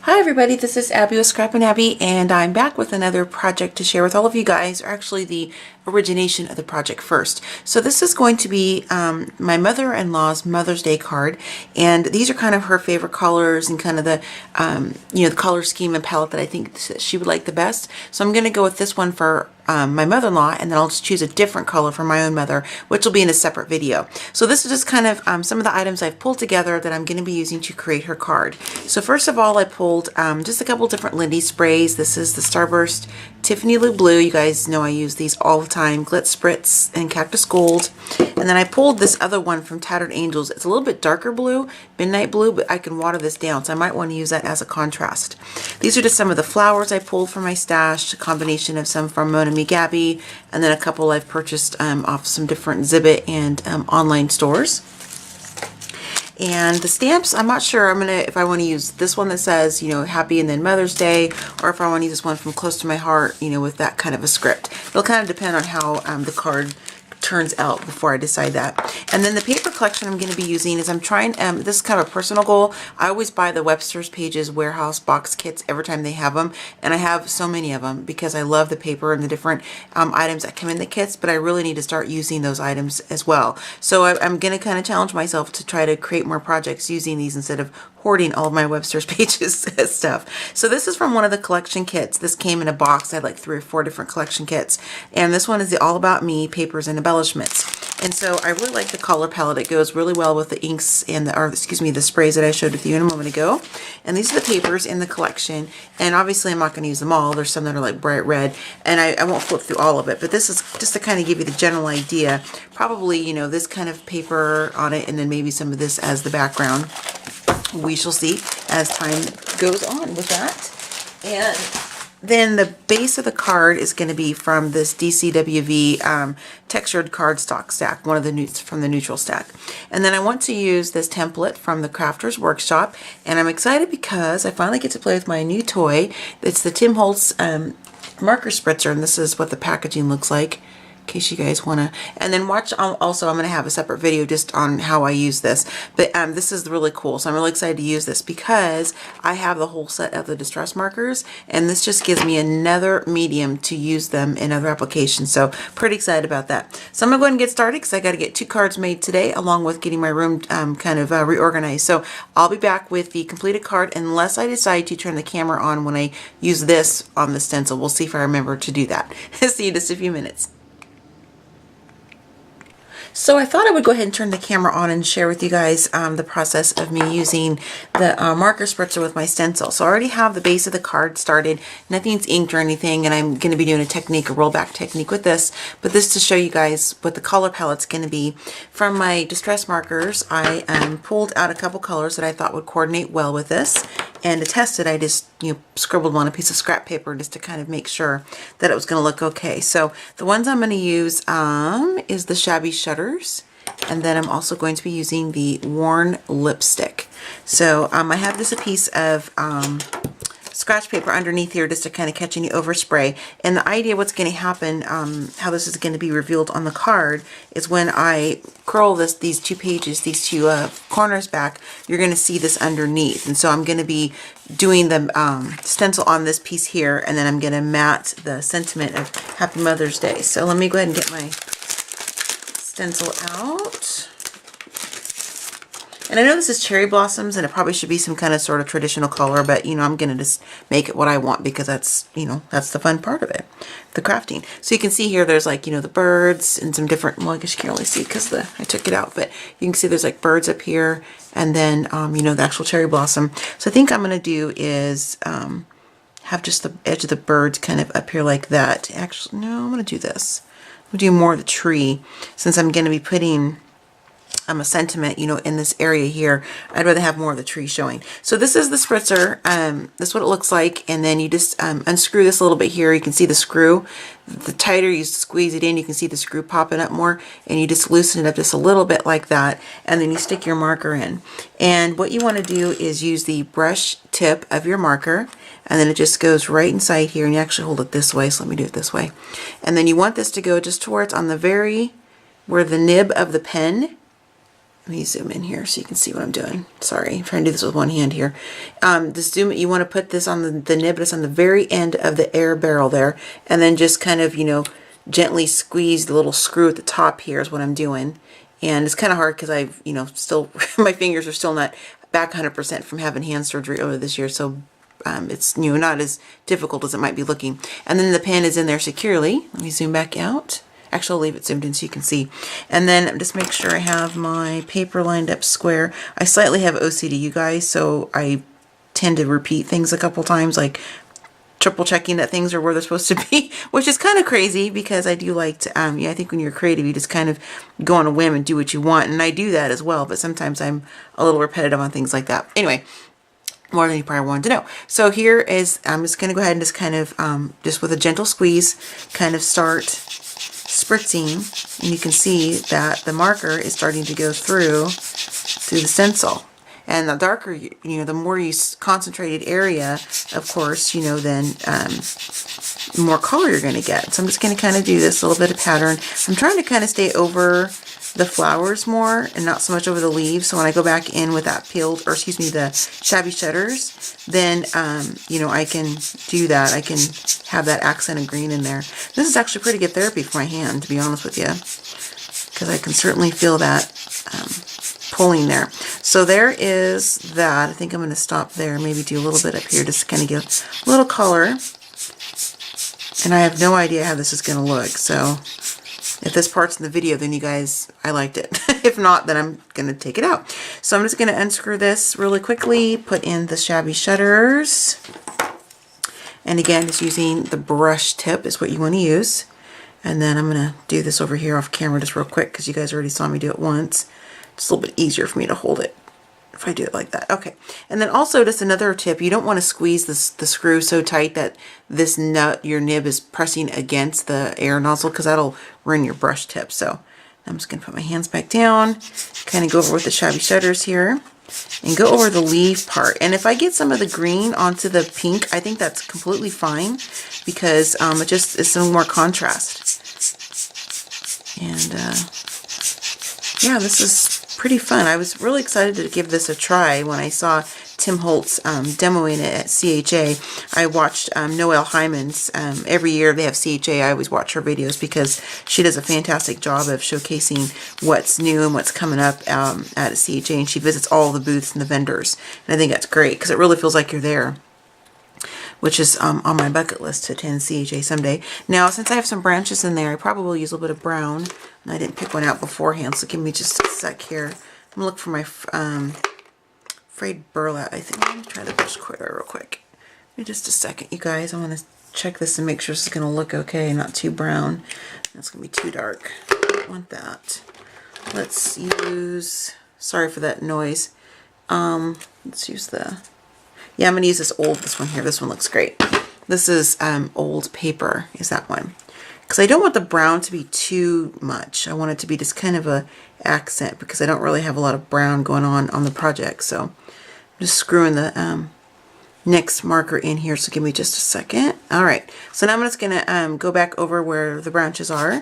Hi everybody, this is Abby with Scrappin' Abby, and I'm back with another project to share with all of you guys, or actually the origination of the project first. So this is going to be my mother-in-law's Mother's Day card, and these are kind of her favorite colors and kind of the, the color scheme and palette that I think she would like the best. So I'm going to go with this one for my mother-in-law, and then I'll just choose a different color for my own mother, which will be in a separate video. So this is just kind of some of the items I've pulled together that I'm going to be using to create her card. So first of all, I pulled just a couple different Lindy sprays. This is the Starburst Tiffany Blue. You guys know I use these all the time. Glitz Spritz and Cactus Gold. And then I pulled this other one from Tattered Angels. It's a little bit darker blue, midnight blue, but I can water this down, so I might want to use that as a contrast. These are just some of the flowers I pulled from my stash, a combination of some from Mona Me Gabby, and then a couple I've purchased off some different Zibbit and online stores. And the stamps, I'm not sure if I want to use this one that says, happy and then Mother's Day, or if I want to use this one from Close to My Heart, with that kind of a script. It'll kind of depend on how the card turns out before I decide that. And then the paper collection I'm going to be using is I'm trying, this is kind of a personal goal. I always buy the Webster's Pages warehouse box kits every time they have them, and I have so many of them because I love the paper and the different items that come in the kits, but I really need to start using those items as well. So I'm going to kind of challenge myself to try to create more projects using these instead of hoarding all of my Webster's Pages stuff. So this is from one of the collection kits. This came in a box. I had like 3 or 4 different collection kits. And this one is the All About Me Papers and Embellishments. And so I really like the color palette. It goes really well with the inks and the sprays that I showed with you in a moment ago. And these are the papers in the collection. And obviously I'm not going to use them all. There's some that are like bright red, and I won't flip through all of it. But this is just to kind of give you the general idea. Probably, this kind of paper on it, and then maybe some of this as the background. We shall see as time goes on with that. And then the base of the card is going to be from this DCWV textured cardstock stack, one of the from the neutral stack. And then I want to use this template from the Crafters Workshop, and I'm excited because I finally get to play with my new toy. It's the Tim Holtz marker spritzer, and this is what the packaging looks like, in case you guys want to. And then watch, also I'm going to have a separate video just on how I use this, but this is really cool. So I'm really excited to use this because I have the whole set of the distress markers, and this just gives me another medium to use them in other applications. So pretty excited about that. So I'm going to go ahead and get started because I got to get 2 cards made today, along with getting my room kind of reorganized. So I'll be back with the completed card unless I decide to turn the camera on when I use this on the stencil. We'll see if I remember to do that. See you in just a few minutes. So I thought I would go ahead and turn the camera on and share with you guys the process of me using the marker spritzer with my stencil. So I already have the base of the card started. Nothing's inked or anything, and I'm going to be doing a rollback technique with this. But this to show you guys what the color palette's going to be. From my distress markers, I pulled out a couple colors that I thought would coordinate well with this. And to test it, I just scribbled on a piece of scrap paper just to kind of make sure that it was going to look okay. So the ones I'm going to use is the Shabby Shutters, and then I'm also going to be using the Worn Lipstick. So I have this a piece of scratch paper underneath here just to kind of catch any overspray. And the idea what's going to happen, how this is going to be revealed on the card, is when I curl these 2 pages, these 2 corners back, you're going to see this underneath. And so I'm going to be doing the stencil on this piece here, and then I'm going to mat the sentiment of Happy Mother's Day. So let me go ahead and get my stencil out. And I know this is Cherry Blossoms, and it probably should be some kind of sort of traditional color, but I'm going to just make it what I want because that's, that's the fun part of it, the crafting. So you can see here there's like, the birds and some different, well, I guess you can't really see because I took it out, but you can see there's like birds up here, and then, the actual cherry blossom. So I think I'm going to do is have just the edge of the birds kind of up here like that. Actually, no, I'm going to do this. I'm going to do more of the tree since I'm going to be putting a sentiment, in this area here. I'd rather have more of the tree showing. So this is the spritzer. This is what it looks like. And then you just unscrew this a little bit here. You can see the screw. The tighter you squeeze it in, you can see the screw popping up more. And you just loosen it up just a little bit like that. And then you stick your marker in. And what you want to do is use the brush tip of your marker. And then it just goes right inside here. And you actually hold it this way. So let me do it this way. And then you want this to go just towards on the where the nib of the pen Let me zoom in here so you can see what I'm doing. Sorry, I'm trying to do this with one hand here. The zoom, you want to put this on the nib, but it's on the very end of the air barrel there, and then just kind of, you know, gently squeeze the little screw at the top here is what I'm doing. And it's kind of hard because I've, you know, still, my fingers are still not back 100% from having hand surgery over this year, so it's, you know, not as difficult as it might be looking. And then the pen is in there securely. Let me zoom back out. Actually, I'll leave it zoomed in so you can see. And then just make sure I have my paper lined up square. I slightly have OCD, you guys, so I tend to repeat things a couple times, like triple checking that things are where they're supposed to be, which is kind of crazy because I do like to, yeah, I think when you're creative, you just kind of go on a whim and do what you want. And I do that as well, but sometimes I'm a little repetitive on things like that. Anyway, more than you probably wanted to know. So here is, I'm just going to go ahead and just kind of, just with a gentle squeeze, kind of start spritzing, and you can see that the marker is starting to go through the stencil. And the darker, you know, the more you concentrated area, of course, you know, then the more color you're going to get. So I'm just going to kind of do this, a little bit of pattern. I'm trying to kind of stay over the flowers more and not so much over the leaves. So when I go back in with that peeled, or excuse me, the shabby shutters, then, you know, I can do that. I can have that accent of green in there. This is actually pretty good therapy for my hand, to be honest with you, because I can certainly feel that pulling there. So there is that. I think I'm going to stop there, maybe do a little bit up here just to kind of give a little color. And I have no idea how this is going to look, so if this part's in the video, then you guys, I liked it. If not, then I'm going to take it out. So I'm just going to unscrew this really quickly, put in the shabby shutters. And again, just using the brush tip is what you want to use. And then I'm going to do this over here off camera just real quick because you guys already saw me do it once. It's a little bit easier for me to hold it if I do it like that. Okay. And then also just another tip, you don't want to squeeze the screw so tight that this nut, your nib is pressing against the air nozzle, because that'll ruin your brush tip. So I'm just going to put my hands back down, kind of go over with the shabby shutters here, and go over the leaf part. And if I get some of the green onto the pink, I think that's completely fine, because it just is some more contrast. And yeah, this is pretty fun. I was really excited to give this a try when I saw Tim Holtz demoing it at CHA. I watched Noelle Hyman's, every year they have CHA, I always watch her videos because she does a fantastic job of showcasing what's new and what's coming up at CHA, and she visits all the booths and the vendors. And I think that's great because it really feels like you're there, which is on my bucket list to attend CHA someday. Now, since I have some branches in there, I probably will use a little bit of brown. And I didn't pick one out beforehand, so give me just a sec here. I'm going to look for my frayed burlap, I think. Let me try the brush quitter real quick. Give me just a second, you guys. I want to check this and make sure this is going to look okay, not too brown. That's going to be too dark. I don't want that. Let's use, sorry for that noise. Let's use the, yeah, I'm going to use this one here. This one looks great. This is old paper, is that one. Because I don't want the brown to be too much. I want it to be just kind of a accent, because I don't really have a lot of brown going on the project. So I'm just screwing the NYX marker in here, so give me just a second. All right, so now I'm just going to go back over where the branches are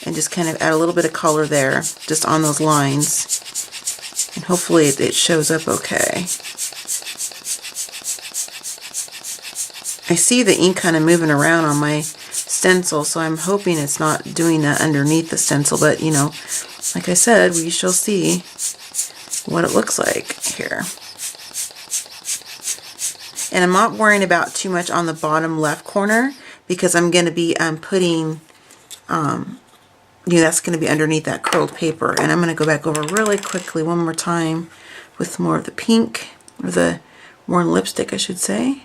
and just kind of add a little bit of color there, just on those lines. And hopefully it shows up okay. I see the ink kind of moving around on my stencil, so I'm hoping it's not doing that underneath the stencil, but you know, like I said, we shall see what it looks like here. And I'm not worrying about too much on the bottom left corner, because I'm going to be putting, you know, that's going to be underneath that curled paper. And I'm going to go back over really quickly one more time with more of the pink, or the worn lipstick, I should say.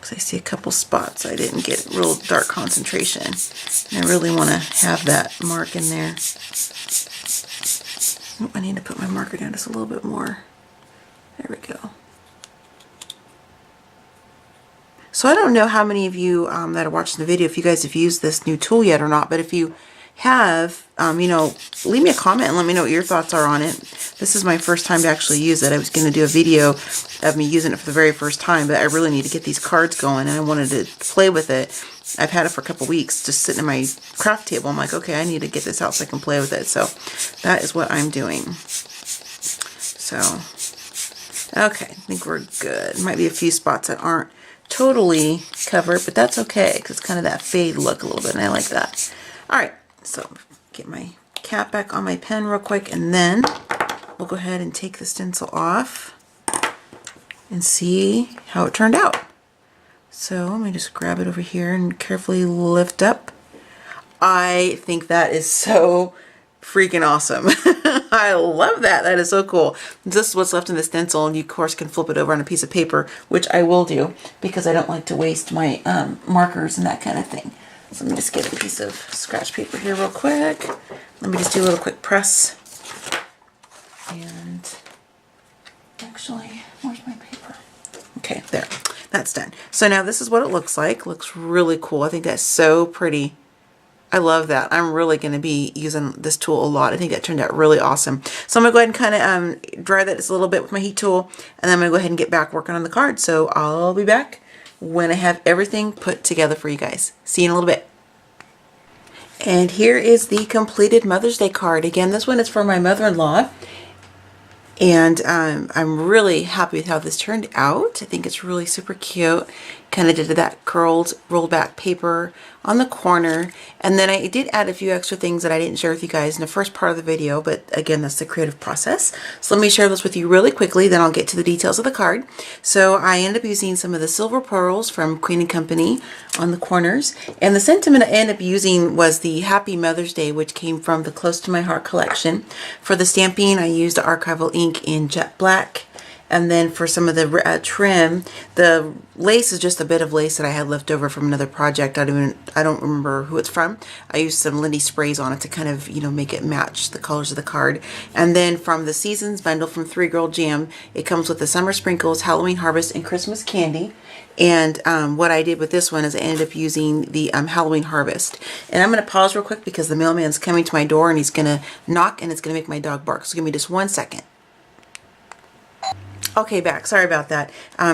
I see a couple spots I didn't get real dark concentration. And I really want to have that mark in there. Oh, I need to put my marker down just a little bit more. There we go. So I don't know how many of you that are watching the video, if you guys have used this new tool yet or not, but if you have, leave me a comment and let me know what your thoughts are on it. This is my first time to actually use it. I was going to do a video of me using it for the very first time, but I really need to get these cards going, and I wanted to play with it. I've had it for a couple weeks just sitting at my craft table. I'm like, okay, I need to get this out so I can play with it. So that is what I'm doing. So, okay, I think we're good. Might be a few spots that aren't totally covered, but that's okay because it's kind of that fade look a little bit, and I like that. All right, so get my cap back on my pen real quick, and then we'll go ahead and take the stencil off and see how it turned out. So let me just grab it over here and carefully lift up. I think that is so freaking awesome. I love that. That is so cool. This is what's left in the stencil, and you of course can flip it over on a piece of paper, which I will do because I don't like to waste my markers and that kind of thing. So let me just get a piece of scratch paper here real quick. Let me just do a little quick press. And actually, where's my paper? Okay, there. That's done. So now this is what it looks like. Looks really cool. I think that's so pretty. I love that. I'm really going to be using this tool a lot. I think that turned out really awesome. So I'm going to go ahead and kind of dry that just a little bit with my heat tool, and then I'm going to go ahead and get back working on the card. So I'll be back when I have everything put together for you guys. See you in a little bit. And here is the completed Mother's Day card. Again, this one is for my mother-in-law. And I'm really happy with how this turned out. I think it's really super cute. Kind of did that curled, rolled back paper on the corner. And then I did add a few extra things that I didn't share with you guys in the first part of the video, but again, that's the creative process. So let me share this with you really quickly, then I'll get to the details of the card. So I ended up using some of the silver pearls from Queen & Company on the corners. And the sentiment I ended up using was the Happy Mother's Day, which came from the Close to My Heart collection. For the stamping, I used Archival ink in jet black. And then for some of the trim, the lace is just a bit of lace that I had left over from another project. I don't remember who it's from. I used some Lindy sprays on it to kind of, make it match the colors of the card. And then from the Seasons bundle from 3 Girl Jam, it comes with the Summer Sprinkles, Halloween Harvest, and Christmas Candy. And what I did with this one is I ended up using the Halloween Harvest. And I'm going to pause real quick because the mailman's coming to my door and he's going to knock and it's going to make my dog bark. So give me just 1 second. Okay, back. Sorry about that.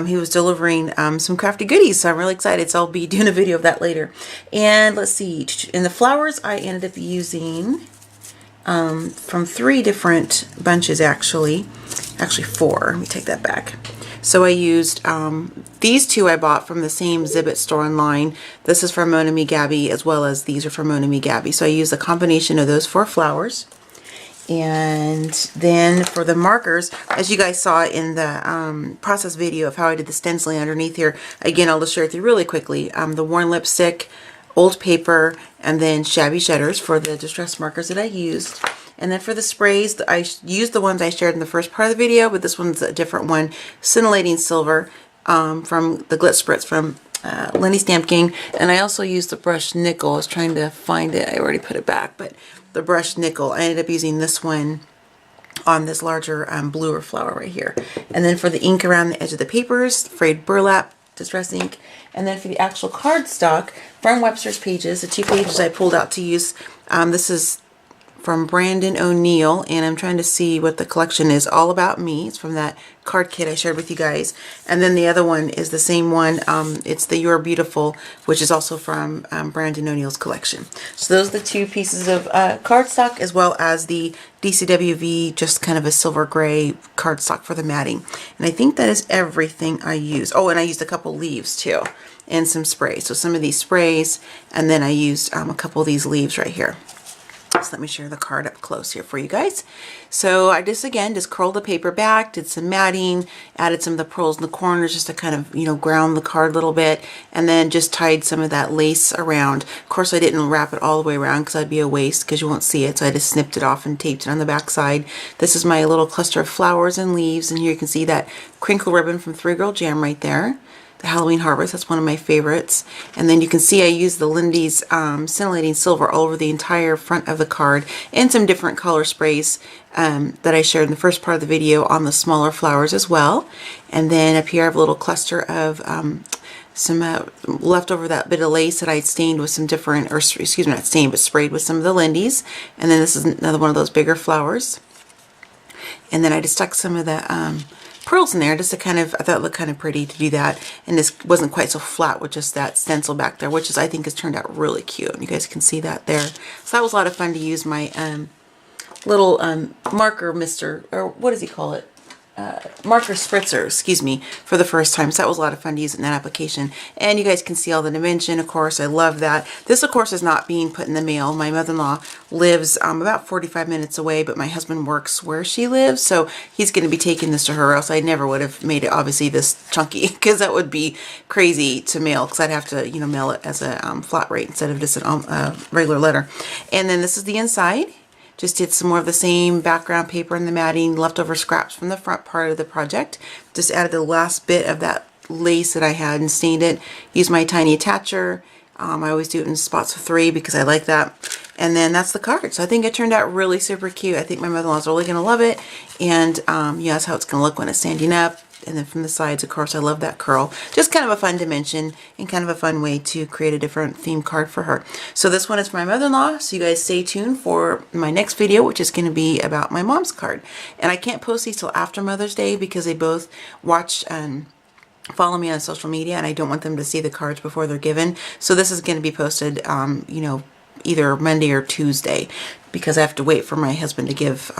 He was delivering some crafty goodies, so I'm really excited. So I'll be doing a video of that later. And let's see. In the flowers, I ended up using from 3 different bunches, actually 4. Let me take that back. So I used these 2 I bought from the same Zibbet store online. This is from Mona Me Gabby, as well as these are from Mona Me Gabby. So I used a combination of those 4 flowers. And then for the markers, as you guys saw in the process video of how I did the stenciling underneath here, again, I'll just share with you really quickly. The worn lipstick, old paper, and then shabby shutters for the distress markers that I used. And then for the sprays, I used the ones I shared in the first part of the video, but this one's a different one. Scintillating Silver from the Glitz Spritz from Lenny Stamp King. And I also used the brushed nickel. I was trying to find it. I already put it back, but the brushed nickel. I ended up using this one on this larger bluer flower right here. And then for the ink around the edge of the papers, frayed burlap, distress ink. And then for the actual cardstock from Webster's Pages, the 2 pages I pulled out to use, this is from Brandon O'Neill, and I'm trying to see what the collection is, All About Me. It's from that card kit I shared with you guys. And then the other one is the same one. It's the You're Beautiful, which is also from Brandon O'Neill's collection. So those are the 2 pieces of cardstock, as well as the DCWV, just kind of a silver gray cardstock for the matting. And I think that is everything I used. Oh, and I used a couple leaves too, and some sprays. So some of these sprays, and then I used a couple of these leaves right here. So let me share the card up close here for you guys. So I just curled the paper back, did some matting, added some of the pearls in the corners just to kind of, ground the card a little bit, and then just tied some of that lace around. Of course, I didn't wrap it all the way around because that'd be a waste because you won't see it. So I just snipped it off and taped it on the back side. This is my little cluster of flowers and leaves, and here you can see that crinkle ribbon from 3 Girl Jam right there. The Halloween Harvest, that's one of my favorites. And then you can see I used the Lindy's Scintillating Silver all over the entire front of the card, and some different color sprays that I shared in the first part of the video on the smaller flowers as well. And then up here I have a little cluster of some leftover that bit of lace that I'd stained with some different, or excuse me, not stained, but sprayed with some of the Lindy's. And then this is another one of those bigger flowers. And then I just stuck some of the pearls in there just to kind of, I thought it looked kind of pretty to do that. And this wasn't quite so flat with just that stencil back there, which is, I think, has turned out really cute. You guys can see that there. So that was a lot of fun to use my little marker or what does he call it? Marker spritzer, excuse me, for the first time. So that was a lot of fun to use in that application. And you guys can see all the dimension, of course. I love that. This, of course, is not being put in the mail. My mother-in-law lives about 45 minutes away, but my husband works where she lives, so he's going to be taking this to her, or else I never would have made it, obviously, this chunky, because that would be crazy to mail, because I'd have to, you know, mail it as a flat rate instead of just a regular letter. And then this is the inside. Just did some more of the same background paper and the matting, leftover scraps from the front part of the project. Just added the last bit of that lace that I had and stained it. Used my tiny attacher. I always do it in spots of 3 because I like that. And then that's the card. So I think it turned out really super cute. I think my mother-in-law's really going to love it. And yeah, that's how it's going to look when it's standing up. And then from the sides, of course, I love that curl. Just kind of a fun dimension and kind of a fun way to create a different theme card for her. So this one is for my mother-in-law. So you guys stay tuned for my next video, which is going to be about my mom's card. And I can't post these till after Mother's Day because they both watch and follow me on social media, and I don't want them to see the cards before they're given. So this is going to be posted, you know, either Monday or Tuesday, because I have to wait for my husband to give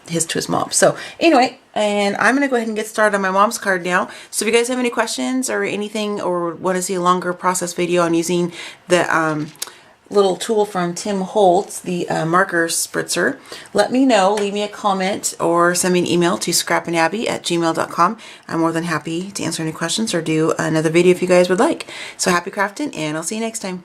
his to his mom. So anyway, and I'm going to go ahead and get started on my mom's card now. So if you guys have any questions or anything, or want to see a longer process video on using the little tool from Tim Holtz, the marker spritzer, let me know. Leave me a comment or send me an email to scrapandabby@gmail.com. I'm more than happy to answer any questions or do another video if you guys would like. So happy crafting, and I'll see you next time.